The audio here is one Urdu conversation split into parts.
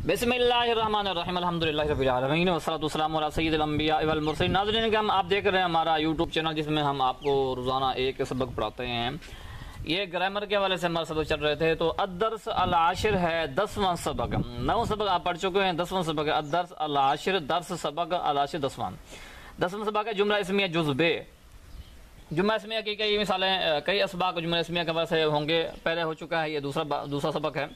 بسم اللہ الرحمن الرحیم الحمدللہ رب العالمین والصلاۃ والسلام علی سید الانبیاء والمرسلین۔ ناظرین کرام، آپ دیکھ رہے ہیں ہمارا یوٹیوب چینل جس میں ہم آپ کو روزانہ ایک سبق پڑھاتے ہیں۔ یہ گرامر کے حوالے سے ہمارا سبق چل رہے تھے، تو الدرس العاشر ہے 10واں سبق۔ 9 سبق آپ پڑھ چکے ہیں، 10واں سبق ہے الدرس العاشر، درس سبق العاشر 10واں سبق ہے جملہ اسمیہ جز ب۔ جملہ اسمیہ کی کئی مثالیں، کئی اسباق جملہ اسمیہ کے حوالے سے ہوں گے، پہلے ہو چکا ہے، یہ دوسرا سبق ہے۔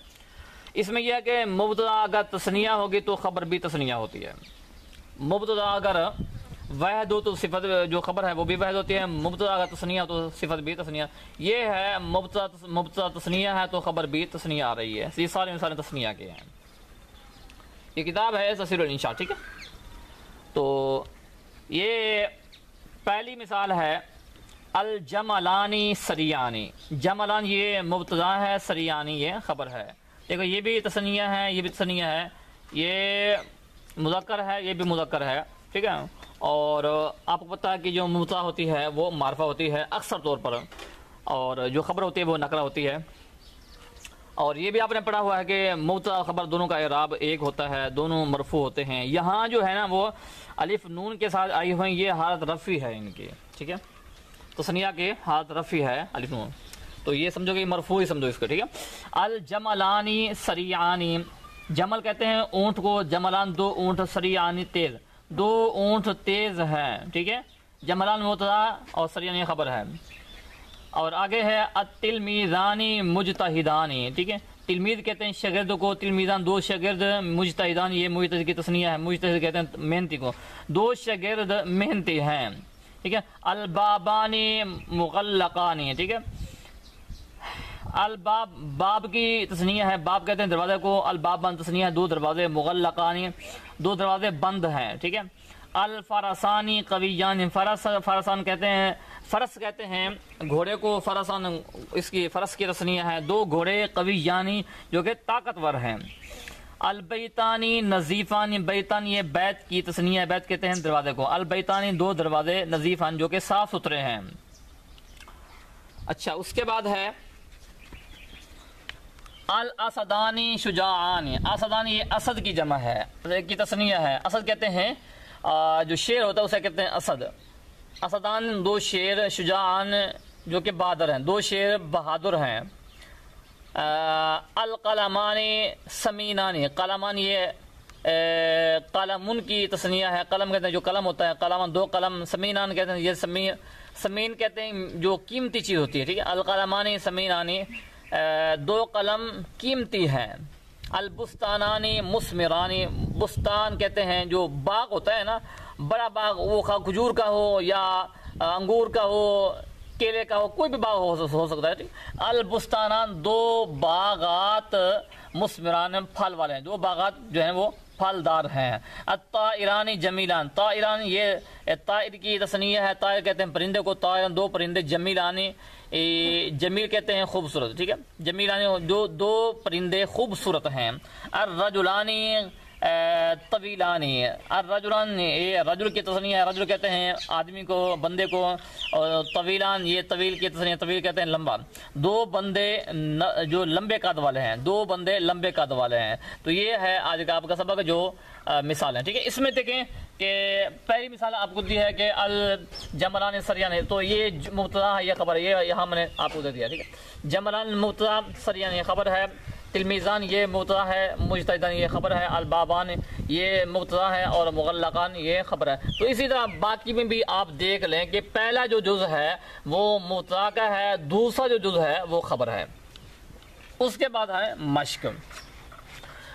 اس میں یہ ہے کہ مبتدا اگر تثنیہ ہوگی تو خبر بھی تثنیہ ہوتی ہے۔ مبتدا اگر واحد ہو تو صفت جو خبر ہے وہ بھی واحد ہوتی ہے، مبتدا اگر تثنیہ ہو تو صفت بھی تثنیہ۔ یہ ہے مبتدا تثنیہ ہے تو خبر بھی تثنیہ آ رہی ہے۔ یہ سارے مثالیں تثنیہ کے ہیں۔ یہ کتاب ہے تفسیر الانشاء، ٹھیک ہے۔ تو یہ پہلی مثال ہے الجملانی سریانی۔ جملان یہ مبتدا ہے، سریانی یہ خبر ہے۔ دیکھو یہ بھی تثنیہ ہے، یہ بھی تثنیہ ہے، یہ مذکر ہے، یہ بھی مذکر ہے، ٹھیک ہے۔ اور آپ کو پتہ ہے کہ جو مبتدا ہوتی ہے وہ معرفہ ہوتی ہے اکثر طور پر، اور جو خبر ہوتی ہے وہ نکرہ ہوتی ہے۔ اور یہ بھی آپ نے پڑھا ہوا ہے کہ مبتدا خبر دونوں کا اعراب ایک ہوتا ہے، دونوں مرفوع ہوتے ہیں۔ یہاں جو ہے نا وہ الف نون کے ساتھ آئی ہوئی، یہ حالت رفعی ہے ان کی، ٹھیک ہے۔ تثنیہ کی حالت رفعی ہے الف نون، تو یہ سمجھو کہ مرفوع ہی سمجھو اس کو، ٹھیک ہے۔ الجملانی سریانی، جمل کہتے ہیں اونٹ کو، جملان دو اونٹ، سریانی تیز، دو اونٹ تیز ہیں، ٹھیک ہے۔ جملان مبتدا اور سریانی خبر ہے۔ اور آگے ہے التلمیذانی مجتہدانی، ٹھیک ہے۔ تلمیذ کہتے ہیں شاگرد کو، تلمیذان دو شاگرد، مجتہدان یہ مجتہد کی تثنیہ ہے، مجتہد کہتے ہیں محنتی کو، دو شاگرد محنتی ہیں، ٹھیک ہے۔ البابانی مغلقانی، ٹھیک ہے۔ الباب باب کی تثنیہ ہے، باب کہتے ہیں دروازے کو، البابان تثنیہ ہے، دو دروازے، مغلقانی دو دروازے بند ہیں، ٹھیک ہے۔ الفرسانی قویان، فرسان کہتے ہیں، فرس کہتے ہیں گھوڑے کو، فرسان اس کی فرس کی تثنیہ ہے، دو گھوڑے، قویانی جو کہ طاقتور ہیں۔ البیتانی نظیفانی، بیتان یہ بیت کی تثنیہ ہے، بیت کہتے ہیں دروازے کو، البیتانی دو دروازے، نظیفان جو کہ صاف ستھرے ہیں۔ اچھا، اس کے بعد ہے الاسدانی شجاعانی، اسدانی یہ اسد کی جمع ہے، کی تثنیہ ہے۔ اسد کہتے ہیں جو شیر ہوتا ہے اسے کہتے ہیں اسد۔ اسدان دو شیر، شجاعان جو کہ بہادر ہیں، دو شیر بہادر ہیں۔ القلمانی سمینانی، قلمان یہ قلمن کی تثنیہ ہے، قلم کہتے ہیں جو قلم ہوتا ہے، قلمان دو قلم، سمینان کہتے ہیں یہ سمین کہتے ہیں جو قیمتی چیز ہوتی ہے، ٹھیک ہے۔ القلمانی سمینانی دو قلم قیمتی ہیں۔ البستانانی مثمرانی، بستان کہتے ہیں جو باغ ہوتا ہے نا، بڑا باغ، وہ کھجور کا ہو یا انگور کا ہو، کیلے کا ہو، کوئی بھی باغ ہو سکتا ہے، ٹھیک۔ البستانان دو باغات، مثمران پھل والے ہیں، دو باغات جو ہیں وہ پھلدار ہیں۔ الطائرانی جمیلان، طائران یہ طائر کی تثنیہ ہے، طائر کہتے ہیں پرندے کو، طائران دو پرندے، جمیلانی جمیل کہتے ہیں خوبصورت، ٹھیک ہے۔ جمیلانی دو پرندے خوبصورت ہیں۔ الرجلانی طویلانی، الرجلان یہ رجل کی تثنیہ ہے، رجل کہتے ہیں آدمی کو، بندے کو، اور طویلان یہ طویل کی تثنیہ، طویل کہتے ہیں لمبا، دو بندے جو لمبے قد والے ہیں، دو بندے لمبے قد والے ہیں۔ تو یہ ہے آج کا آپ کا سبق جو مثال ہے، ٹھیک ہے۔ اس میں دیکھیں کہ پہلی مثال آپ کو دی ہے کہ الجملان سریان ہے، تو یہ مبتدا ہے، یہ خبر ہے، یہ یہاں میں نے آپ کو دے دیا، ٹھیک ہے۔ جملان مبتدا، سریان یہ خبر ہے، تلمیزان یہ مبتدا ہے، مجتہدان یہ خبر ہے، البابان یہ مبتدا ہے، اور مغلقان یہ خبر ہے۔ تو اسی طرح باقی میں بھی آپ دیکھ لیں کہ پہلا جو جز ہے وہ مبتدا کا ہے، دوسرا جو جز ہے وہ خبر ہے۔ اس کے بعد ہے مشق۔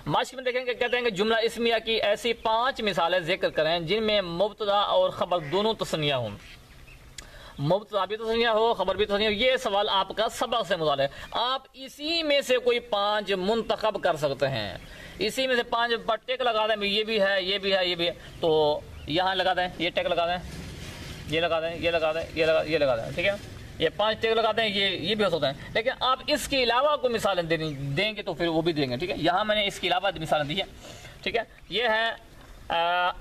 مشق میں دیکھیں کہ کہتے ہیں کہ جملہ اسمیہ کی ایسی 5 مثالیں ذکر کریں جن میں مبتدا اور خبر دونوں تثنیہ ہوں، مبتدا بھی تثنیہ ہو، خبر بھی تثنیہ ہو۔ یہ سوال آپ کا سبق سے متعلق ہے، آپ اسی میں سے کوئی 5 منتخب کر سکتے ہیں، اسی میں سے 5 پر ٹیک لگا دیں، یہ بھی ہے، یہ بھی ہے، یہ بھی ہے، تو یہاں لگا دیں، یہ ٹیک لگا دیں، یہ لگا دیں، یہ لگا دیں، یہ لگا دیں، ٹھیک ہے۔ یہ 5 ٹیک لگا دیں، یہ بھی ہو سکتا ہے، لیکن آپ اس کے علاوہ کوئی مثالیں دیں گے تو پھر وہ بھی دیں گے، ٹھیک ہے۔ یہاں میں نے اس کے علاوہ مثالیں دی ہیں، ٹھیک ہے۔ یہ ہے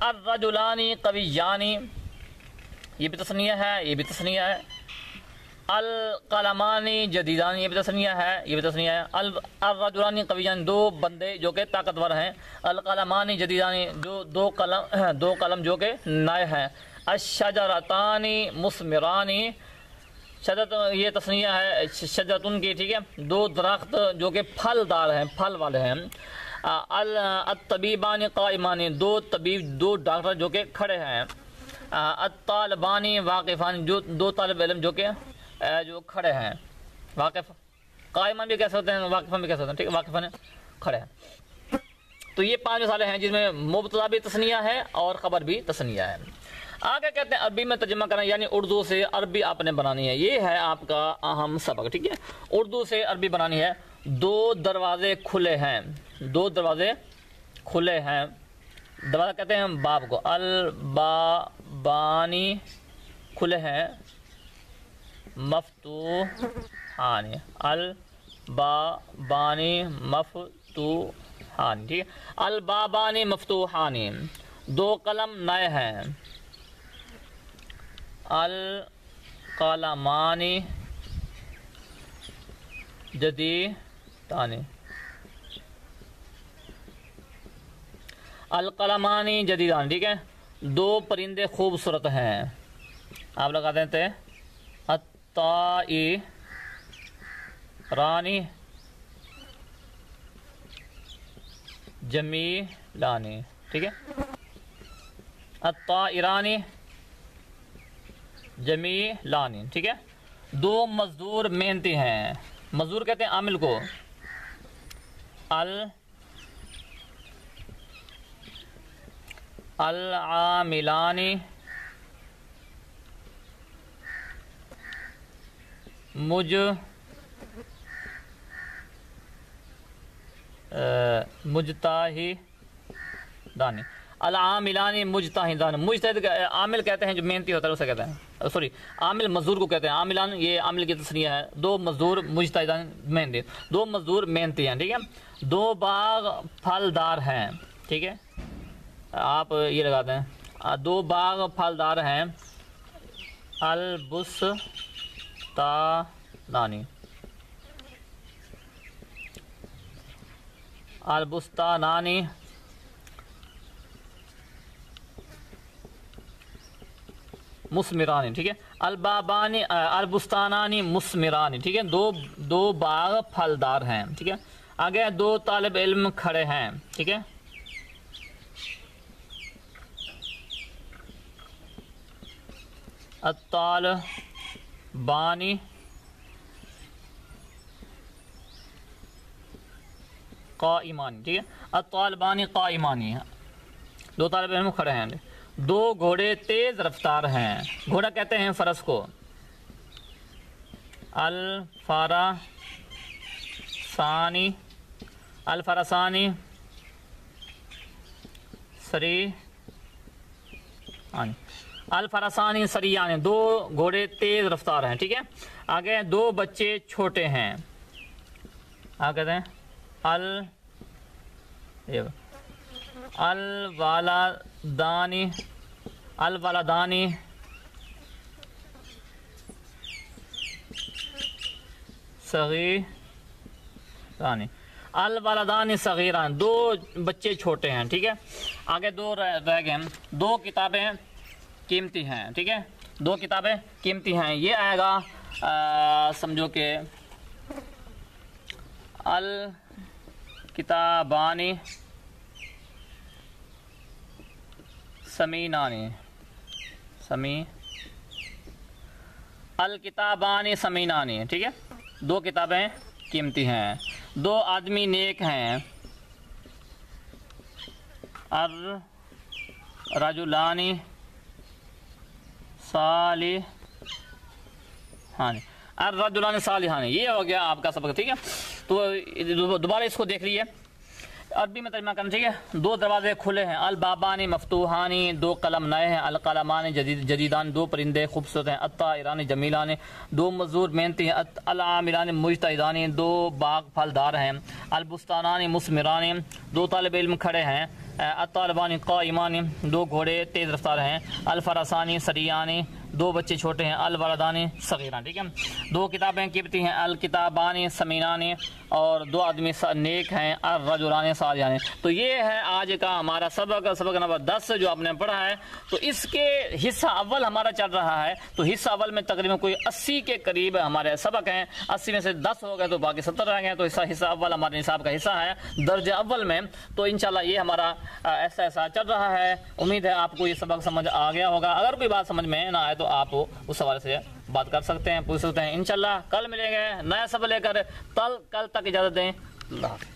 الرجلانی قویانی، یہ بھی تثنیہ ہے، یہ بھی تثنیہ ہے۔ القلمانی جدیدان یہ بھی تسنیہ ہے، الرجلانی قویان دو بندے جو کہ طاقتور ہیں، القلمانی جدیدانی جو دو قلم جو کہ نئے ہیں، الشجرتانی مثمرانی شجرت یہ تسنیہ ہے شجرتن کی، ٹھیک ہے، دو درخت جو کہ پھل دار ہیں، پھل والے ہیں، الطبیبانی قائمانی دو طبیب دو ڈاکٹر جو کہ کھڑے ہیں، الطالبانی واقفانی جو دو طالب علم جو کہ جو کھڑے ہیں، واقف قائمان بھی کہہ سکتے ہیں، واقفان بھی کہہ سکتے ہیں، ٹھیک ہے، واقفان کھڑے ہیں۔ تو یہ 5 مثالیں ہیں جس میں مبتدا بھی تثنیہ ہے اور خبر بھی تثنیہ ہے۔ آگے کہتے ہیں عربی میں ترجمہ کرنا، یعنی اردو سے عربی آپ نے بنانی ہے، یہ ہے آپ کا اہم سبق، ٹھیک ہے، اردو سے عربی بنانی ہے۔ 2 دروازے کھلے ہیں، 2 دروازے کھلے ہیں، دروازہ کہتے ہیں باب کو، البابانی کھلے ہیں، مفتوحان، البابانی مفتوحان، ٹھیک ہے، البابانی مفتوحان 2 قلم نئے ہیں، القلمانی جدیدان، القلمانی جدیدان، ٹھیک ہے، 2 پرندے خوبصورت ہیں، آپ لگا دیتے ہیں الطائرانی جمیلانی، ٹھیک ہے، الطائرانی جمیلانی، ٹھیک ہے، 2 مزدور محنتی ہیں، مزدور کہتے ہیں عامل کو، العاملانی مجتہدان، العاملانی مجتہدان، مجتہد عامل کہتے ہیں جو محنتی ہوتا ہے اسے کہتے ہیں، سوری عامل مزدور کو کہتے ہیں، عاملان یہ عامل کی تسنیہ ہے، 2 مزدور مجتہدان محنتی، 2 مزدور محنتی ہیں، ٹھیک ہے، 2 باغ پھلدار ہیں، ٹھیک ہے، آپ یہ لگاتے ہیں 2 باغ پھلدار ہیں، البستانانی، البستانانی مثمرانی، ٹھیک ہے، البابانی البستانانی مثمرانی، ٹھیک ہے، 2 باغ پھلدار ہیں، ٹھیک ہے، آگے 2 طالب علم کھڑے ہیں، ٹھیک ہے، الطالبانی قائمانی، ٹھیک ہے، الطالبانی قائمانی 2 طالب علم کھڑے ہیں، 2 گھوڑے تیز رفتار ہیں، گھوڑا کہتے ہیں فرس کو، الفرسانی الفرسانی سریان 2 گھوڑے تیز رفتار ہیں، ٹھیک ہے، آگے 2 بچے چھوٹے ہیں، آگے کہتے ہیں الولدانی صغیران، الولدانی صغیران 2 بچے چھوٹے ہیں، ٹھیک ہے، آگے 2 رہ گئے، 2 کتابیں قیمتی ہیں، ٹھیک ہے، 2 کتابیں قیمتی ہیں، یہ آئے گا سمجھو کہ الکتابانی سمینانی الکتابانی سمینانی، ٹھیک ہے، 2 کتابیں قیمتی ہیں، 2 آدمی نیک ہیں، الرجلانی صالحان، الرجلان صالحان، یہ ہو گیا آپ کا سبق، ٹھیک ہے، تو دوبارہ اس کو دیکھ لیے، عربی میں ترجمہ کرنا، ٹھیک ہے، 2 دروازے کھلے ہیں، البابانی مفتوحانی 2 قلم نئے ہیں، القلمانی جدیدان 2 پرندے خوبصورت ہیں، الطائرانی جمیلان 2 مزدور محنتی ہیں، العاملان مجتہدان 2 باغ پھلدار ہیں، البستانانی مثمران 2 طالب علم کھڑے ہیں، الطالبانی قائمان 2 گھوڑے تیز رفتار ہیں، الفرسانی سریانی دو بچے چھوٹے ہیں، الولدان صغیران، ٹھیک ہے. دو کتابیں قبطی ہیں، الکتابان سمینان، اور دو آدمی نیک ہیں، الرجلان صالحان. تو یہ ہے آج کا ہمارا سبق نمبر 10 جو آپ نے پڑھا ہے. تو اس کے حصہ اول ہمارا چل رہا ہے. تو حصہ اول میں تقریباً کوئی 80 کے قریب ہمارے سبق ہیں. 80 میں سے 10 ہو گئے تو باقی 70 رہ گئے. تو حصہ اول ہمارے نصاب کا حصہ ہے درجہ اول میں. تو انشاءاللہ یہ ہمارا ایسا چل رہا ہے. امید ہے آپ کو یہ سبق سمجھ آ گیا ہوگا. اگر کوئی بات سمجھ میں نہ آئے تو آپ اس حوالے سے بات کر سکتے ہیں، پوچھ سکتے ہیں. انشاءاللہ کل ملیں گے نیا سبق لے کر. کل تک اجازت دیں. اللہ حافظ.